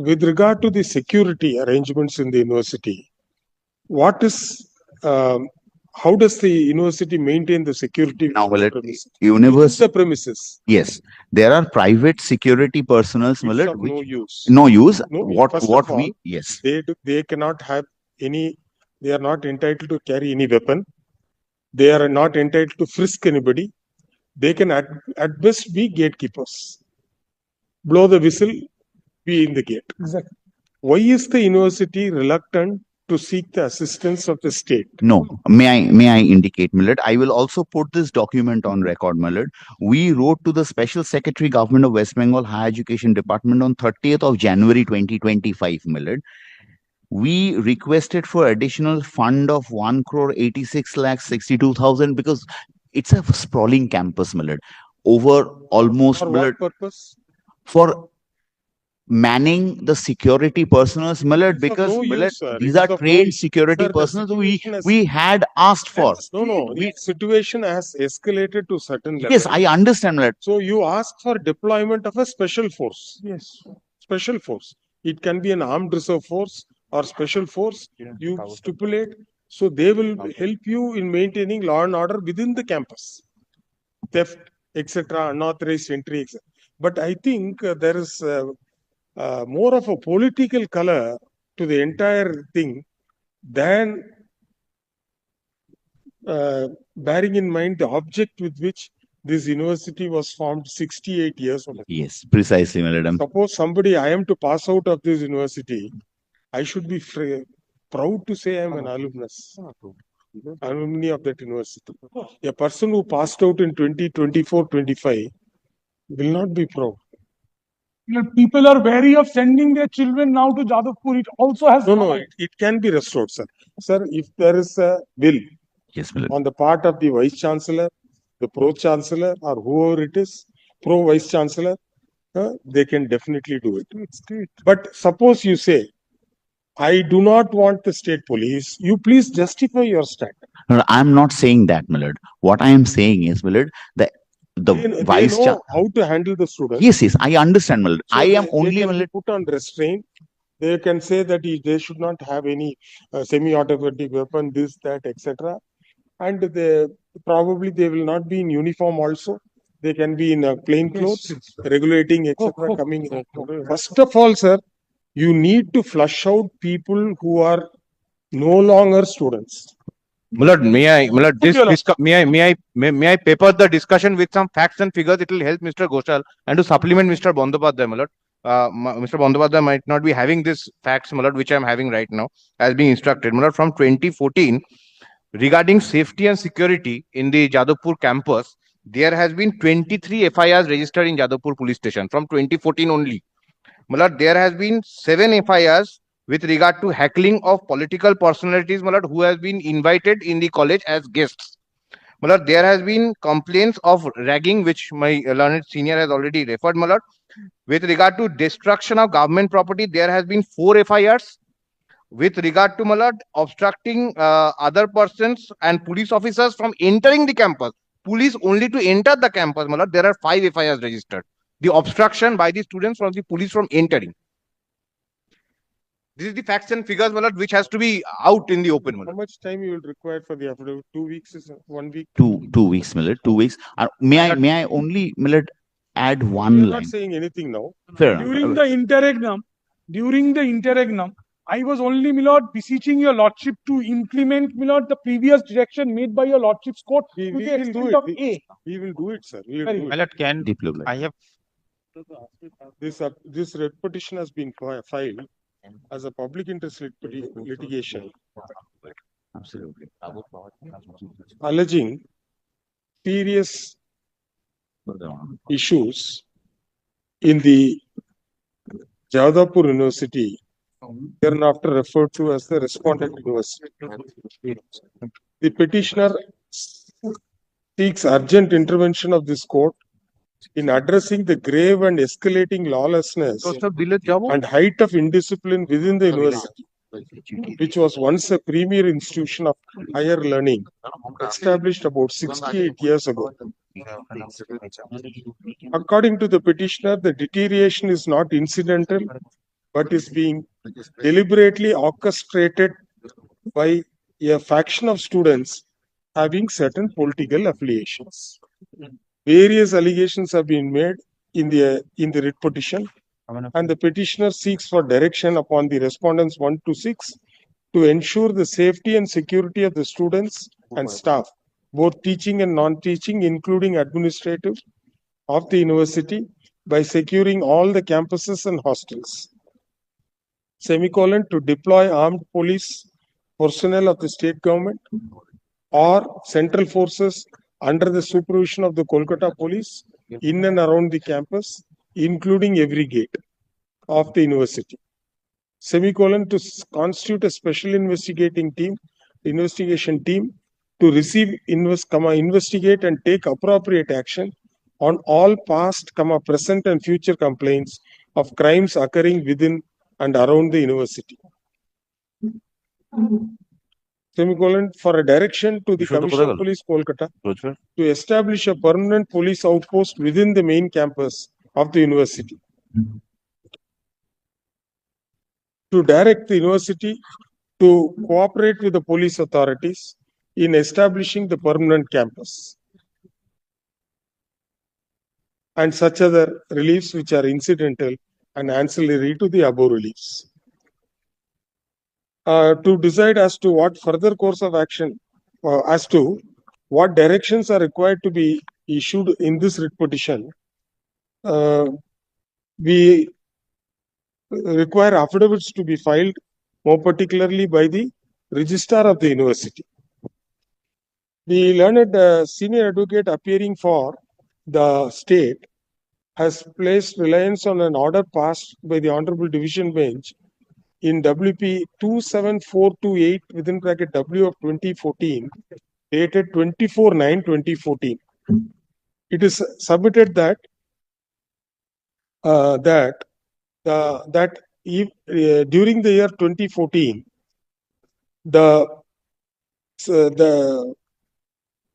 with regard to the security arrangements in the university, what is, how does the university maintain the security Now, within the millet, premises? universe, Within the premises. yes, there are private security personals, It's millet, of no which use. no use. No, first What of all, we, yes, they cannot have any. They are not entitled to carry any weapon. They are not entitled to frisk anybody. They can at best be gatekeepers. Blow the whistle, be in the gate. Exactly. Why is the university reluctant to seek the assistance of the state? no. May I indicate, millet? I will also put this document on record, millet. We wrote to the Special Secretary Government of West Bengal Higher Education Department on 30th of January 2025, millet. We requested for additional fund of 1,86,62,000 because it's a sprawling campus, millet. Over almost, For millet, what purpose? for manning the security personals, millet, It's of because no millet, use, sir. these It are is of no trained use. security Sir, the personals situation has- we had asked for. No. The situation has escalated to certain level. Yes, I understand, millet. So you ask for deployment of a special force. Yes. Special force. It can be an armed reserve force or special force. You stipulate. So they will help you in maintaining law and order within the campus. Theft, etc., unauthorized entry, etc. But I think there is more of a political color to the entire thing than bearing in mind the object with which this university was formed 68 years ago. Yes, precisely, madam. Suppose somebody, I am to pass out of this university, I should be proud to say I am an alumnus, alumni of that university. A person who passed out in 2024, 25 will not be proud. People are wary of sending their children now to Jadavpur. It also has No, it can be restored, sir. Sir, if there is a will Yes, madam. on the part of the Vice Chancellor, the Pro Chancellor, or whoever it is, Pro Vice Chancellor, they can definitely do it. But suppose you say, I do not want the state police, you please justify your stand. No, I'm not saying that, Millard. What I am saying is, Millard, the They vice know how to handle the students. Yes, I understand, Millard. So I am they only, can Millard. put on restraint. They can say that they should not have any semi-automatic weapon, this, that, etc. And they probably they will not be in uniform also. They can be in plain clothes, regulating, etc. Coming. First of all, sir, you need to flush out people who are no longer students. Millard, may I paper the discussion with some facts and figures? It will help Mr. Ghoshal and to supplement Mr. Bandopadhyay, Millard. Mr. Bandopadhyay might not be having this facts, Millard, which I am having right now, as being instructed. Millard, from 2014, regarding safety and security in the Jadavpur campus, there has been 23 FIRs registered in Jadavpur police station from 2014 only. Millard, there has been 7 FIRs with regard to heckling of political personalities, Millard, who has been invited in the college as guests. Millard, there has been complaints of ragging, which my learned senior has already referred, Millard. With regard to destruction of government property, there has been 4 FIRs. With regard to, Millard, obstructing other persons and police officers from entering the campus. Police only to enter the campus, Millard, there are 5 FIRs registered. The obstruction by the students from the police from entering. This is the facts and figures, Millard, which has to be out in the open. How much time you will require for the affidavit? 2 weeks is 1 week? 2 weeks, Millard. 2 weeks. May I only, Millard, add one You are line? not saying anything now. Fair During enough. the interregnum, I was only, my lord, beseeching your lordship to implement, my lord, the previous direction made by your lordship's court We to the will do extent it. of A. We will do it, sir. We will Very do it. Millard, can Diploma. I have This red petition has been filed as a public interest litigation Absolutely. alleging serious issues in the Jadavpur University, thereafter referred to as the respondent university. The petitioner seeks urgent intervention of this court in addressing the grave and escalating lawlessness and height of indiscipline within the university, which was once a premier institution of higher learning, established about 68 years ago. According to the petitioner, the deterioration is not incidental but is being deliberately orchestrated by a faction of students having certain political affiliations. Various allegations have been made in the writ petition, and the petitioner seeks for direction upon the respondents 1 to 6 to ensure the safety and security of the students and staff, both teaching and non-teaching, including administrative, of the university by securing all the campuses and hostels. Semicolon, to deploy armed police personnel of the state government or central forces under the supervision of the Kolkata police in and around the campus, including every gate of the university. Semicolon, to constitute a special investigation team to receive, investigate and take appropriate action on all past, present and future complaints of crimes occurring within and around the university. Semicolon, for a direction to the Commissioner of Police, Kolkata, to establish a permanent police outpost within the main campus of the university. To direct the university to cooperate with the police authorities in establishing the permanent campus and such other reliefs which are incidental and ancillary to the above reliefs. To decide as to what further course of action, as to what directions are required to be issued in this writ petition, we require affidavits to be filed, more particularly by the registrar of the university. The learned senior advocate appearing for the state has placed reliance on an order passed by the Honorable Division Bench in WP 27428 within bracket W of 2014, dated 24/9/2014. It is submitted that during the year 2014,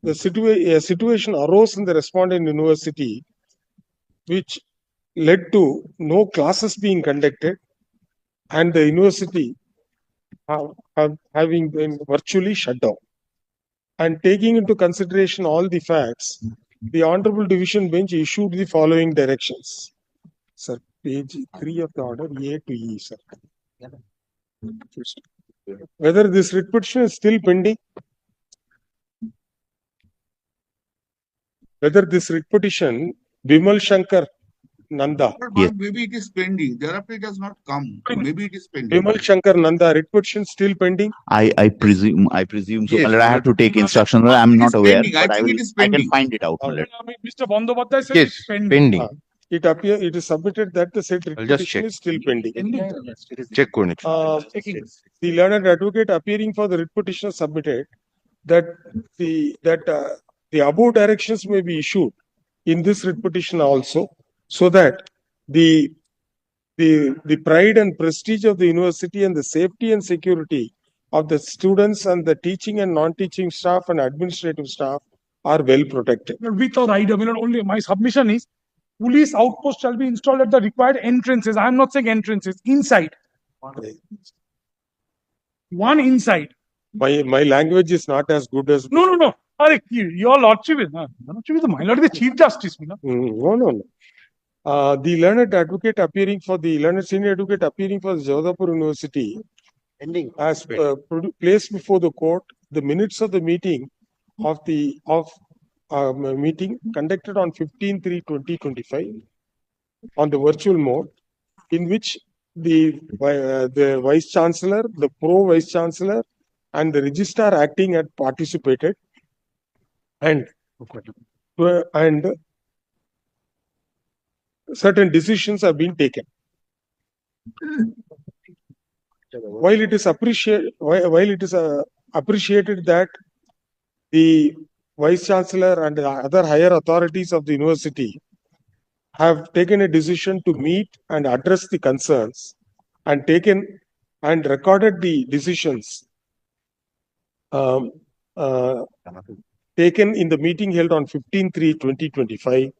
a situation arose in the respondent university which led to no classes being conducted and the university having been virtually shut down. And taking into consideration all the facts, the Honorable Division Bench issued the following directions. Sir, page 3 of the order, A to E, sir. Whether this writ petition is still pending? Whether this writ petition, Bimal Shankar Nanda. Yes. Maybe it is pending. Thereafter it has not come. Maybe it is pending. Bimal Shankar Nanda, writ petition still pending? I presume so. Yes, I have to take instructions. I'm It not is aware, pending. but I think it is I can pending. find it out. Mr. Bandyopadhyay said Yes, it's pending. pending. It is submitted that the said writ I'll just petition check. is still pending. Check করে নিচ্ছি। The learned advocate appearing for the writ petitioner submitted that the above directions may be issued in this writ petition also, so that the pride and prestige of the university and the safety and security of the students and the teaching and non-teaching staff and administrative staff are well protected. With or without, only my submission is police outpost shall be installed at the required entrances. I am not saying entrances, inside. One inside. My language is not as good as No. Your lordship is my lord is the Chief Justice. No. The learned advocate appearing for the learned senior advocate appearing for the Jodhpur University has placed before the court the minutes of the meeting meeting conducted on 15/3/2025 on the virtual mode, in which the vice chancellor, the pro vice chancellor, and the registrar acting had participated, and certain decisions have been taken. While it is appreciated that the vice chancellor and the other higher authorities of the university have taken a decision to meet and address the concerns and recorded the decisions taken in the meeting held on 15/3/2025,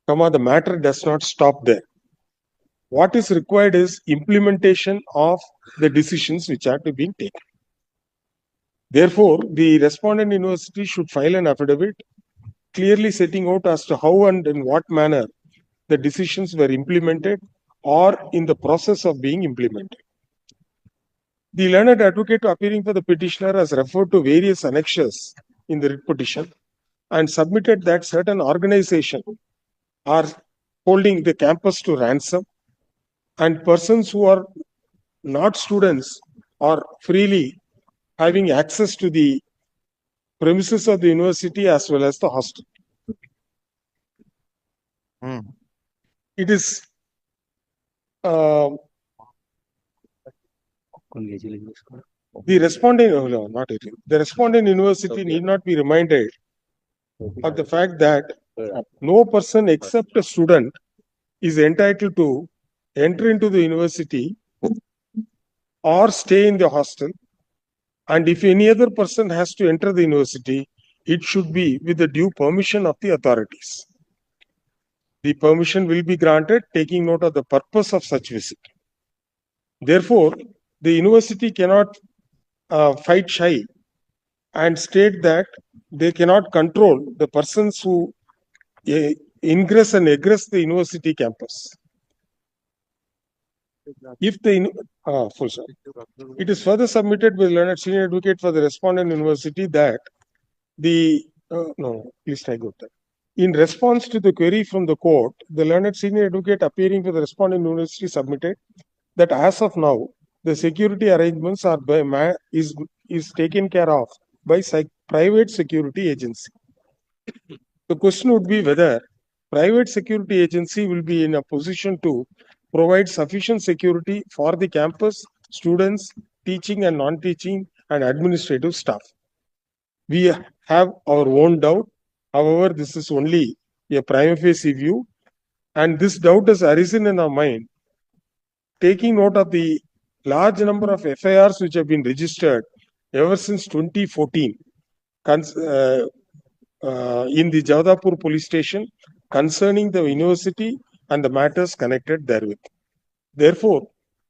the matter does not stop there. What is required is implementation of the decisions which are to be taken. Therefore, the respondent university should file an affidavit clearly setting out as to how and in what manner the decisions were implemented or in the process of being implemented. The learned advocate appearing for the petitioner has referred to various annexures in the writ petition and submitted that certain organizations are holding the campus to ransom and persons who are not students are freely having access to the premises of the university as well as the hostel. It is the respondent, no, not it. The respondent university need not be reminded of the fact that no person except a student is entitled to enter into the university or stay in the hostel. And if any other person has to enter the university, it should be with the due permission of the authorities. The permission will be granted, taking note of the purpose of such visit. Therefore, the university cannot fight shy and state that they cannot control the persons who ingress and egress the university campus. If the full stop. It is further submitted by the learned senior advocate for the respondent university that the no, please try go there. In response to the query from the court, the learned senior advocate appearing for the respondent university submitted that as of now, the security arrangements are by is taken care of by private security agency. The question would be whether private security agency will be in a position to provide sufficient security for the campus, students, teaching and non-teaching and administrative staff. We have our own doubt. However, this is only a prima facie view, and this doubt has arisen in our mind, taking note of the large number of FIRs which have been registered ever since 2014 in the Jadapur police station concerning the university and the matters connected therewith. Therefore,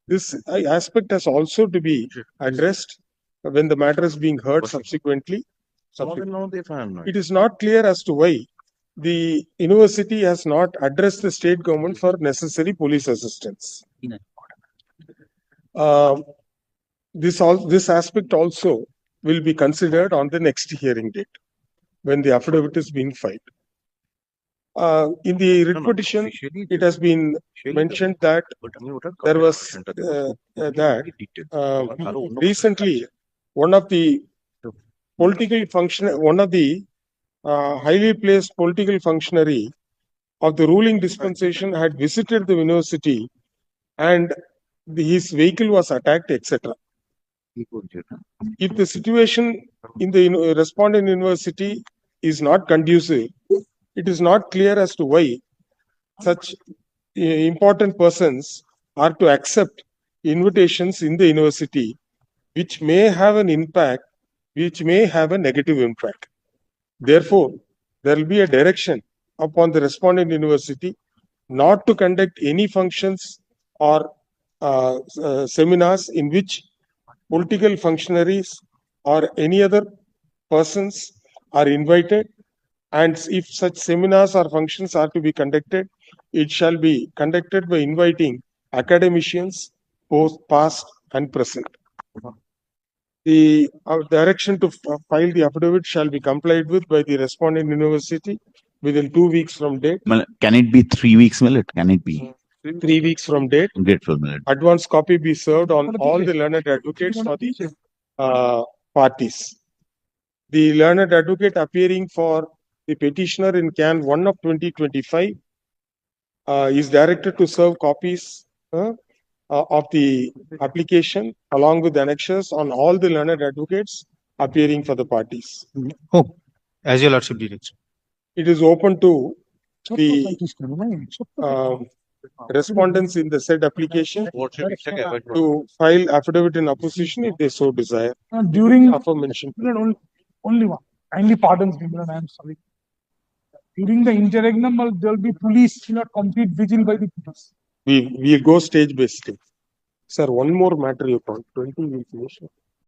this aspect has also to be addressed when the matter is being heard subsequently. It is not clear as to why the university has not addressed the state government for necessary police assistance. This aspect also will be considered on the next hearing date when the affidavit is being filed. In the writ petition, it has been mentioned that there was recently one of the highly placed political functionary of the ruling dispensation had visited the university and his vehicle was attacked, etc. If the situation in the respondent university is not conducive, it is not clear as to why such important persons are to accept invitations in the university, which may have an impact, which may have a negative impact. Therefore, there will be a direction upon the respondent university not to conduct any functions or seminars in which political functionaries or any other persons are invited, and if such seminars or functions are to be conducted, it shall be conducted by inviting academicians, both past and present. The direction to file the affidavit shall be complied with by the respondent university within 2 weeks from date. Can it be 3 weeks, Millet? Can it be 3 weeks from date? Grateful, Millet. Advance copy be served on all the learned advocates for the parties. The learned advocate appearing for the petitioner in Can 1 of 2025 is directed to serve copies of the application along with annexures on all the learned advocates appearing for the parties. Oh, as your lordship directs. It is open to the respondents in the said application to file affidavit in opposition if they so desire. During Aforementioned. only one. Kindly pardons me, I am sorry. During the interregnum, there will be police, complete vigil by the police. We go stage by stage. Sir, one more matter you called. 20 we finish.